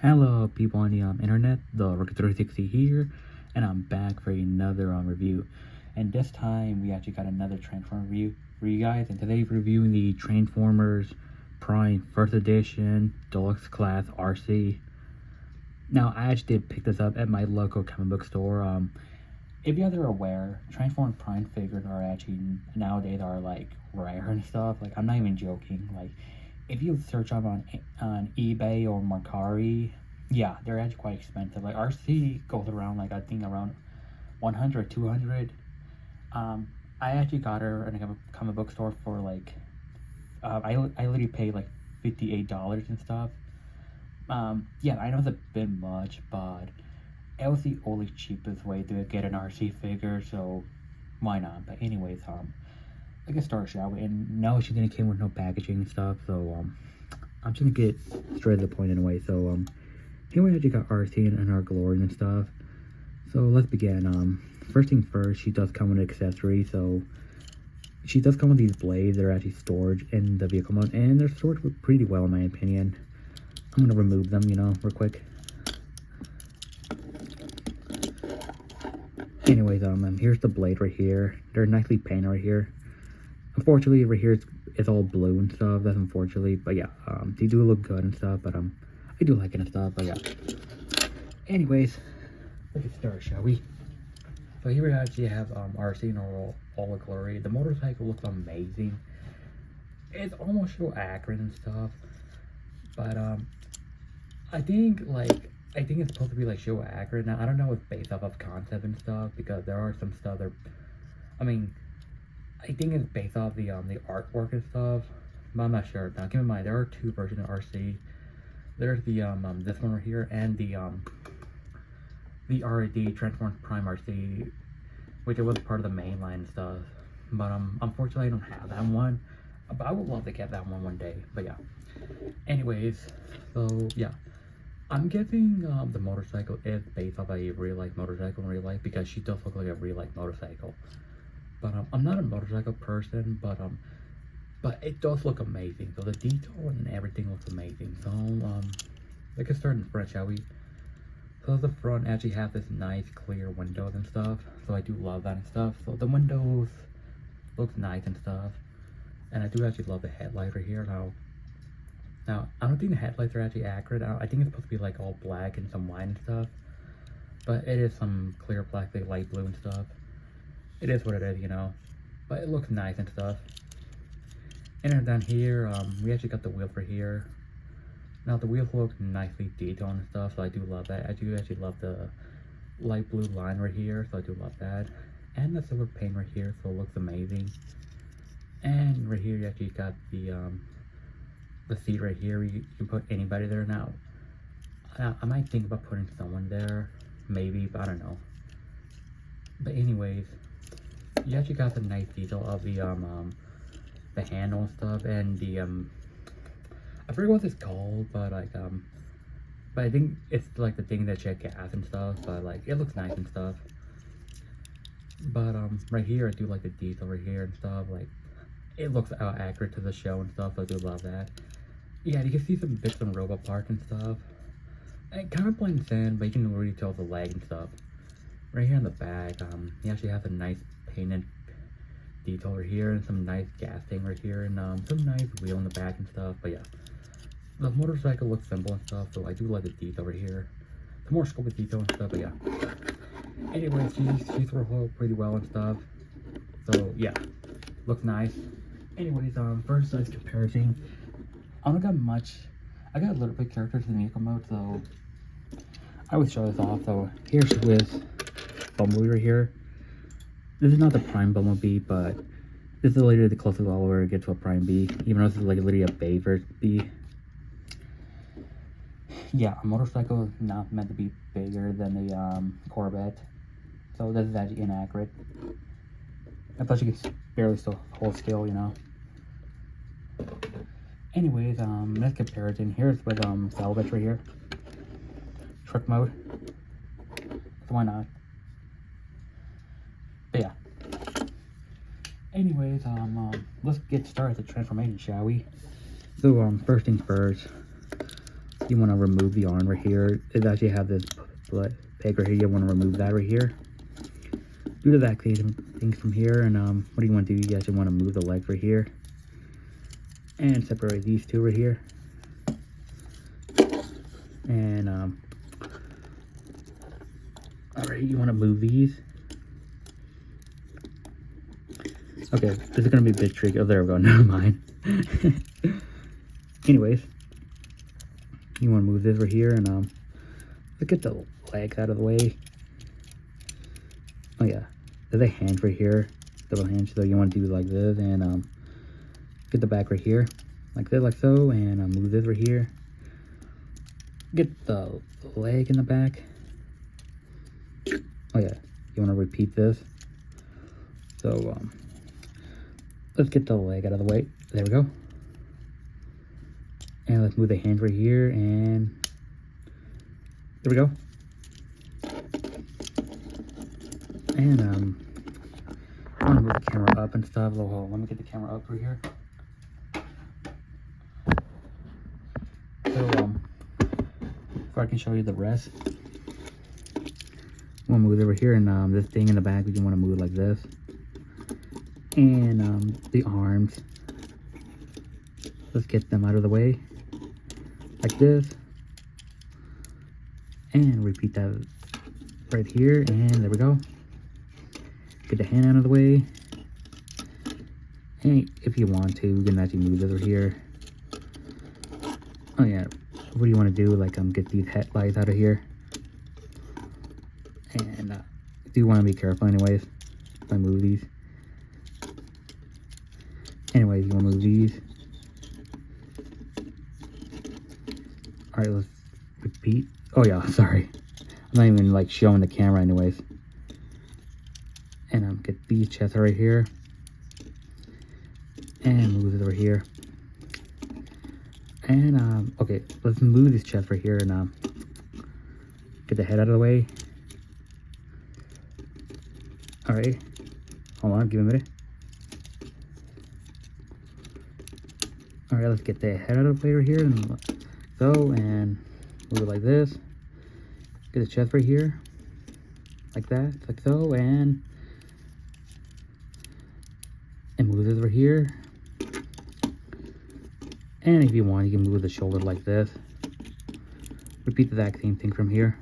Hello people on the internet, the Rookie360 here, and I'm back for another review. And this time we actually got another Transformer review for you guys, and today we're reviewing the Transformers Prime First Edition Deluxe Class RC. Now I actually did pick this up at my local comic book store. If you guys are aware, Transformers Prime figures are actually nowadays are like rare and stuff. Like, I'm not even joking. Like, if you search up on eBay or Mercari, yeah, they're actually quite expensive. Like, RC goes around, like, I think around 100, 200. I actually got her in a comic book store for like, I literally paid like $58 and stuff. Yeah, I know it's a bit much, but it was the only cheapest way to get an RC figure, so why not? But anyways, I guess start, shall we? And no, she didn't came with no packaging and stuff, so I'm just gonna get straight to the point anyway. So here we actually got RC and her glory and stuff. So let's begin. First thing first, she does come with an accessory. So she does come with these blades that are actually stored in the vehicle mode, and they're stored pretty well in my opinion. I'm gonna remove them, real quick. Anyways, here's the blade right here. They're nicely painted right here. Unfortunately, right here it's all blue and stuff. That's unfortunately, but yeah, they do look good and stuff. But I do like it and stuff. But yeah. Anyways, let's get started, shall we? So here we actually have RC in all the glory. The motorcycle looks amazing. It's almost so accurate and stuff. But I think it's supposed to be like show accurate. Now I don't know if it's based off of concept and stuff, because there are some stuff that, I think it's based off the artwork and stuff, but I'm not sure. Now keep in mind there are two versions of RC. There's the this one right here, and the RAD Transformers Prime RC, which it was part of the main line and stuff. But unfortunately I don't have that one. But I would love to get that one day. But yeah. Anyways, so yeah. I'm guessing the motorcycle is based off a real life motorcycle in real life, because she does look like a real life motorcycle. But I'm not a motorcycle person, but it does look amazing. So the detail and everything looks amazing. So let's get started in front, shall we? So the front actually has this nice clear windows and stuff. So I do love that and stuff. So the windows looks nice and stuff. And I do actually love the headlight right here. Now, I don't think the headlights are actually accurate. I think it's supposed to be like all black and some white and stuff. But it is some clear black, like light blue and stuff. It is what it is, But it looks nice and stuff. And then down here, we actually got the wheel for here. Now the wheels look nicely detailed and stuff, so I do love that. I do actually love the light blue line right here, so I do love that. And the silver paint right here, so it looks amazing. And right here you actually got the seat right here. You can put anybody there now. I might think about putting someone there, maybe, but I don't know. But anyways, you actually got the nice detail of the handle and stuff, and the I forget what it's called, but but I think it's like the thing that check gas and stuff. But like, it looks nice and stuff. But right here I do like the detail right here and stuff. Like, it looks accurate to the show and stuff, so I do love that. Yeah, you can see some bits and robot parts and stuff. It kind of blends in, but you can really tell the leg and stuff. Right here in the back, you actually have a nice painted detail right here, and some nice gas tank right here, and some nice wheel in the back and stuff. But yeah, the motorcycle looks simple and stuff, so I do like the detail right here. Some more scope of detail and stuff, but yeah. Anyways, she's worked pretty well and stuff. So yeah, looks nice. Anyways, first size comparison. I don't got much. I got a little bit of characters in the vehicle mode, so I would show this off. So here's with Bumblebee right here. This is not the Prime Bumblebee, but this is literally the closest I'll ever get to a Prime B, even though this is like literally a Bayverse B. Yeah, a motorcycle is not meant to be bigger than a Corvette, so this is actually inaccurate. And plus you can barely still hold still, Anyways, let's comparison. Here's with salvage right here. Truck mode. So why not? But yeah. Anyways, let's get started with the transformation, shall we? So first things first. you want to remove the arm right here. It actually have this peg right here. You want to remove that right here. Do the back things from here, and what do you want to do? You actually want to move the legs right here, and separate these two right here, and alright, you want to move these. Okay, this is gonna be a bit tricky. Oh, there we go. Never mind. Anyways, you want to move this right here, and look at the legs out of the way. Oh yeah, there's a hand right here, double hand. So you want to do like this, and get the back right here, like this, like so, and move this right here. Get the leg in the back. Oh yeah, you want to repeat this. So let's get the leg out of the way. There we go. And let's move the hand right here, and there we go. And I want to move the camera up and stuff. Oh, hold on, let me get the camera up right here. So before I can show you the rest, we'll move it over here, and this thing in the back, we can want to move it like this. And the arms, let's get them out of the way like this, and repeat that right here, and there we go. Get the hand out of the way, and if you want to, you can actually move this over here. Oh yeah, what do you want to do? Like get these headlights out of here, and do want to be careful anyways if I move these. Anyways, you want to move these. Alright, let's repeat. Oh yeah, sorry. I'm not even like showing the camera anyways. And get these chests right here. And move it over here. And okay, let's move this chest right here, and get the head out of the way. Alright. Hold on, give me a minute. Alright, let's get the head out of the way right here, and go, and move it like this. Get the chest right here, like that, like so, and move this right here. And if you want, you can move the shoulder like this. Repeat the exact same thing from here.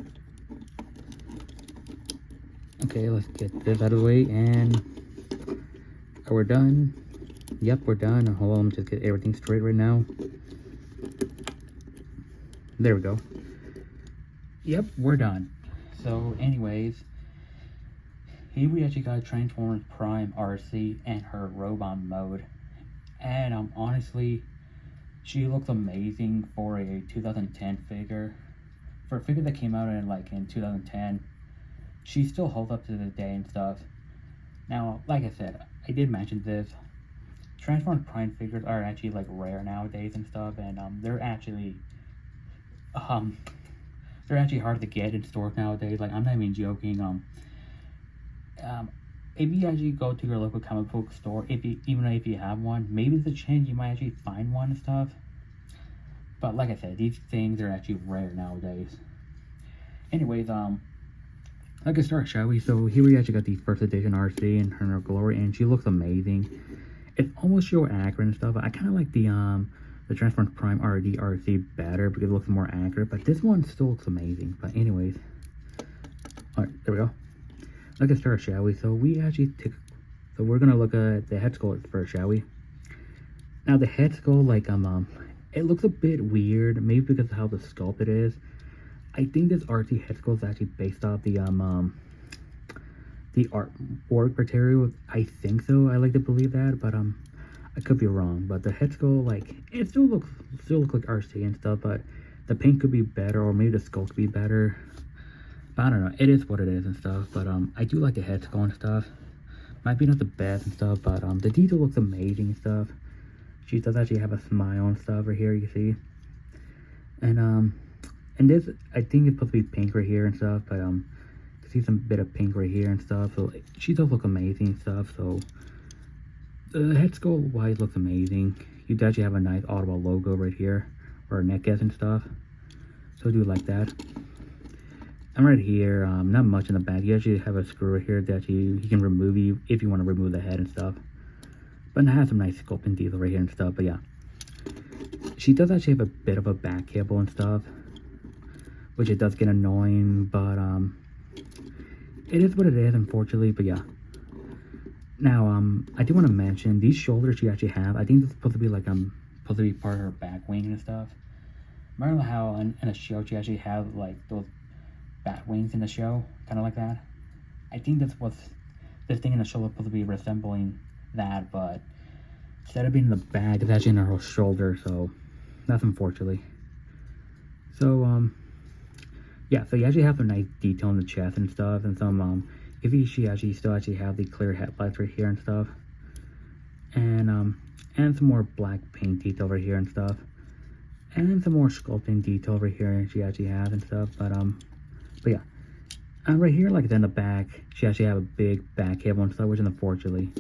Okay, let's get this out of the way, and we're done. Yep, we're done. Hold on, let me just get everything straight right now. There we go. Yep, we're done. So anyways, here we actually got Transformers Prime arcee and her robot mode. And honestly, she looks amazing for a 2010 figure. For a figure that came out in 2010, she still holds up to the day and stuff. Now, like I said, I did mention this. Transformers Prime figures are actually like rare nowadays and stuff, and they're actually hard to get in stores nowadays. Like, I'm not even joking. If you actually go to your local comic book store, even if you have one, maybe there's a chance you might actually find one and stuff. But like I said, these things are actually rare nowadays. Anyways, let's start, shall we? So here we actually got the first edition arcee in her glory, and she looks amazing. It's almost show accurate and stuff. I kind of like the Transformers Prime RD arcee better because it looks more accurate, but this one still looks amazing. But anyways, alright, there we go. Let's get started, shall we? So we're gonna look at the head sculpt first, shall we? Now the head sculpt, it looks a bit weird, maybe because of how the sculpt it is. I think this arcee head sculpt is actually based off the artwork material. I think so. I like to believe that, but I could be wrong. But the head sculpt, it still looks like arcee and stuff, but the paint could be better, or maybe the sculpt could be better. But I don't know. It is what it is and stuff. But I do like the head sculpt and stuff. Might be not the best and stuff, but the detail looks amazing and stuff. She does actually have a smile and stuff right here, you see. And this, I think it's supposed to be pink right here and stuff, but you see some bit of pink right here and stuff. So she does look amazing and stuff. So the head sculpt wise looks amazing. You actually have a nice Audible logo right here, or a neck guess and stuff. So I do like that. And right here, not much in the back. You actually have a screw right here that you can remove if you want to remove the head and stuff. But it has some nice sculpting detail right here and stuff. But yeah, she does actually have a bit of a back cable and stuff, which it does get annoying. But it is what it is, unfortunately. But yeah. Now, I do want to mention these shoulders she actually have. I think this is supposed to be like supposed to be part of her back wing and stuff. Remember how in a show she actually had like those bat wings in the show, kind of like that. I think that's what this thing in the show is supposed to be resembling that, but instead of being in the back, it's actually in her shoulder. So that's unfortunately. So yeah. So you actually have some nice detail in the chest and stuff, and some she actually still have the clear headlights right here and stuff, and some more black paint detail over here and stuff, and some more sculpting detail over here she actually has and stuff. But yeah, right here, like in the back, she actually have a big back cable and stuff, which is unfortunately.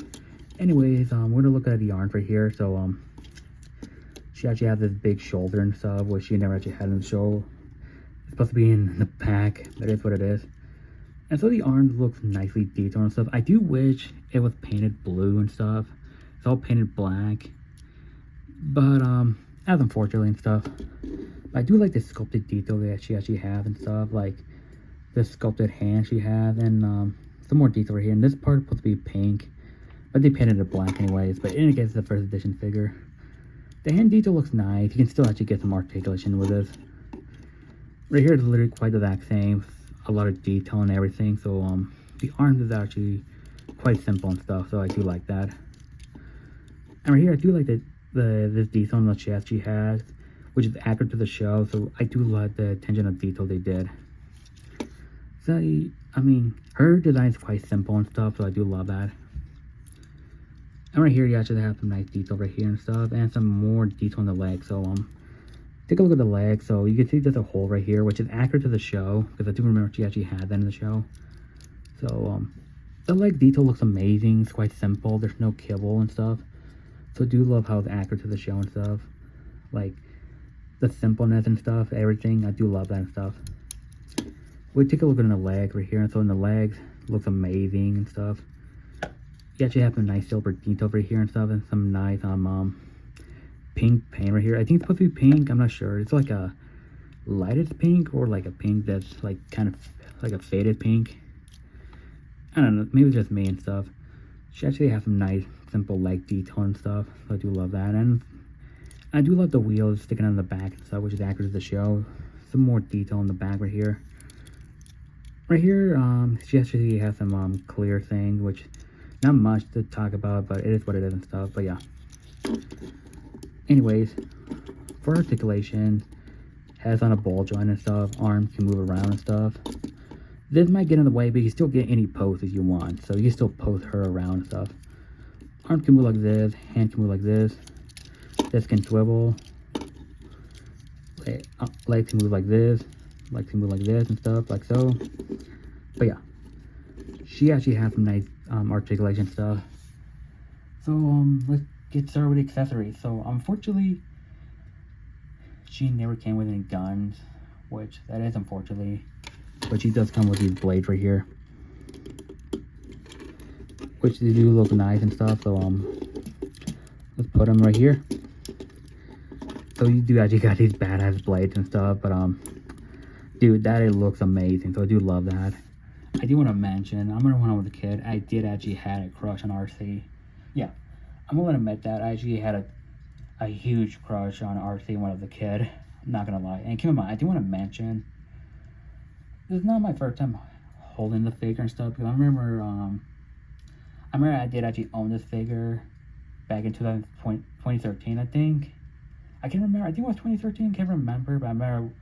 Anyways, we're gonna look at the arms right here. So she actually has this big shoulder and stuff, which she never actually had in the show. It's supposed to be in the back. That is what it is. And so the arms looks nicely detailed and stuff. I do wish it was painted blue and stuff. It's all painted black. But as unfortunately and stuff. But I do like the sculpted detail that she actually has and stuff. Like the sculpted hand she has, and some more detail right here. And this part is supposed to be pink, but they painted it black anyways. But in any case, it's a first edition figure. The hand detail looks nice. You can still actually get some articulation with this. Right here is literally quite the exact same. A lot of detail and everything. So the arms is actually quite simple and stuff. So I do like that. And right here, I do like this detail on the chest she has, which is accurate to the show. So I do like the attention of detail they did. So I mean, her design is quite simple and stuff. So I do love that. And right here, you actually have some nice detail right here and stuff, and some more detail on the leg. So take a look at the leg. So you can see there's a hole right here, which is accurate to the show, because I do remember she actually had that in the show. So the leg detail looks amazing. It's quite simple. There's no kibble and stuff. So I do love how it's accurate to the show and stuff. Like the simpleness and stuff, everything. I do love that and stuff. We take a look at the leg right here. And so in the legs, it looks amazing and stuff. You actually have some nice silver detail over here and stuff, and some nice pink paint right here. I think it's supposed to be pink. I'm not sure. It's like a lightest pink, or like a pink that's like kind of like a faded pink. I don't know. Maybe it's just me and stuff. She actually has some nice simple leg detail and stuff. So I do love that. And I do love the wheels sticking on the back and stuff, which is accurate to the show. Some more detail on the back right here. Right here, she actually has some clear things, which not much to talk about, but it is what it is and stuff. But yeah. Anyways, for articulation, has on a ball joint and stuff, arms can move around and stuff. This might get in the way, but you can still get any poses you want. So you can still pose her around and stuff. Arms can move like this, hand can move like this. This can swivel. Legs can move like this. Legs can move like this and stuff, like so. But yeah, she actually has some nice articulation stuff. So let's get started with the accessories. So unfortunately, she never came with any guns, which that is unfortunately. But she does come with these blades right here, which they do look nice and stuff. So let's put them right here. So you do actually got these badass blades and stuff, but dude, that it looks amazing. So I do love that. I do want to mention, I'm gonna when I was a kid, I did actually had a crush on arcee. Yeah, I'm gonna admit that I actually had a huge crush on arcee when I was a kid. I'm not gonna lie. And keep in mind, I do want to mention, this is not my first time holding the figure and stuff, because I remember I did actually own this figure back in 2013, I think. I can't remember. I think it was 2013. Can't remember, but I remember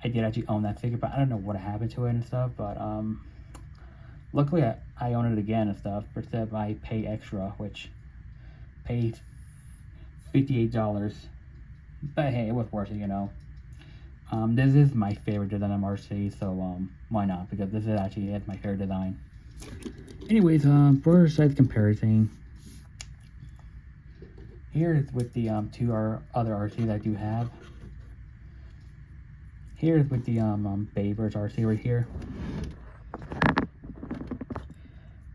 I did actually own that figure, but I don't know what happened to it and stuff. But luckily I own it again and stuff. Except I pay extra, which paid $58. But hey, it was worth it, you know. This is my favorite design of arcee, so why not? Because this is actually my favorite design. Anyways, for size comparison, here is with the two other arcees I do have. Here's with the Babers RC right here.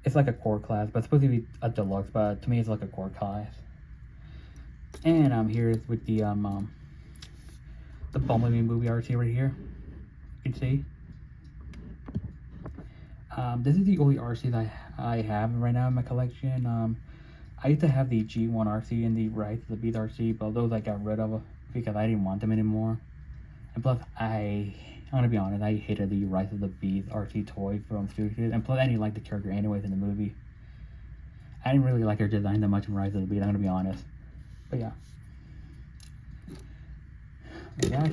It's like a core class, but it's supposed to be a deluxe, but to me it's like a core class. And here's with the Bumblebee movie RC right here. You can see. This is the only RC that I have right now in my collection. I used to have the G1 RC and the Rise of the Beast RC, but those I got rid of because I didn't want them anymore. And plus, I'm gonna be honest, I hated the Rise of the Beast RC toy from Studios, and plus I didn't like the character anyways in the movie. I didn't really like her design that much in Rise of the Beast, I'm gonna be honest. But yeah. Like that.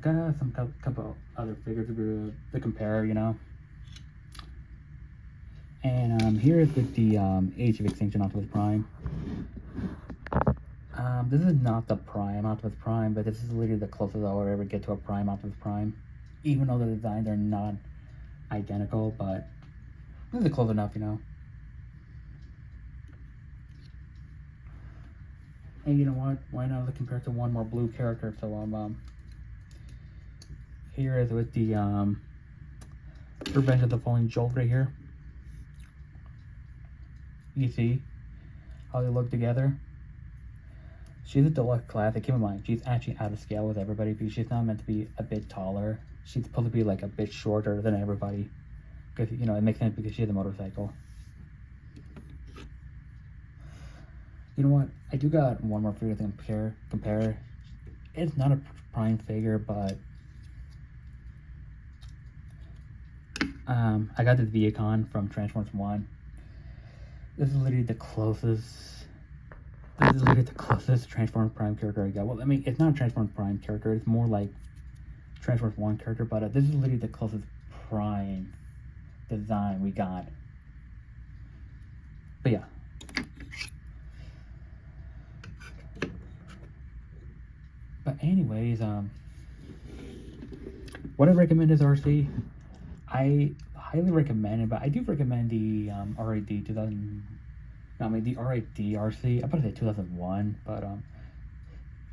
Got some couple other figures to compare, you know. And here's with the Age of Extinction Optimus Prime. This is not the Prime Optimus Prime, but this is literally the closest I'll ever get to a Prime Optimus Prime. Even though the designs are not identical, but this is close enough, you know. And you know what? Why not compare it to one more blue character? So here is with the Revenge of the Fallen Jolt right here. You see how they look together. She's a deluxe classic. Keep in mind, she's actually out of scale with everybody because she's not meant to be a bit taller. She's supposed to be like a bit shorter than everybody. Because, you know, it makes sense because she has a motorcycle. You know what? I do got one more figure to compare. It's not a Prime figure, but I got this Viacon from Transformers 1. This is literally the closest. This is literally the closest Transformers Prime character I got. Well, I mean, it's not a Transformers Prime character. It's more like Transformers 1 character, but this is literally the closest Prime design we got. But yeah. But anyways, what I recommend is RC. I highly recommend it, but I do recommend the RAD 2000. I mean the RAD RC. I'm about to say 2001, but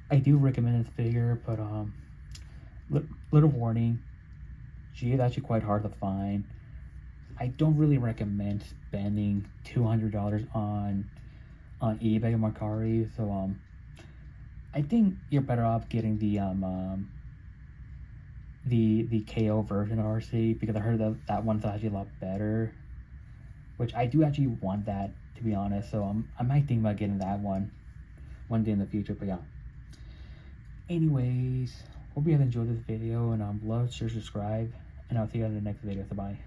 I do recommend this figure. But little warning, she is actually quite hard to find. I don't really recommend spending $200 on eBay or Mercari. So I think you're better off getting the KO version of RC, because I heard that one's actually a lot better, which I do actually want that, to be honest. So I might think about getting that one day in the future. But yeah, anyways, hope you guys enjoyed this video, and love, share, subscribe, and I'll see you guys in the next video. So bye.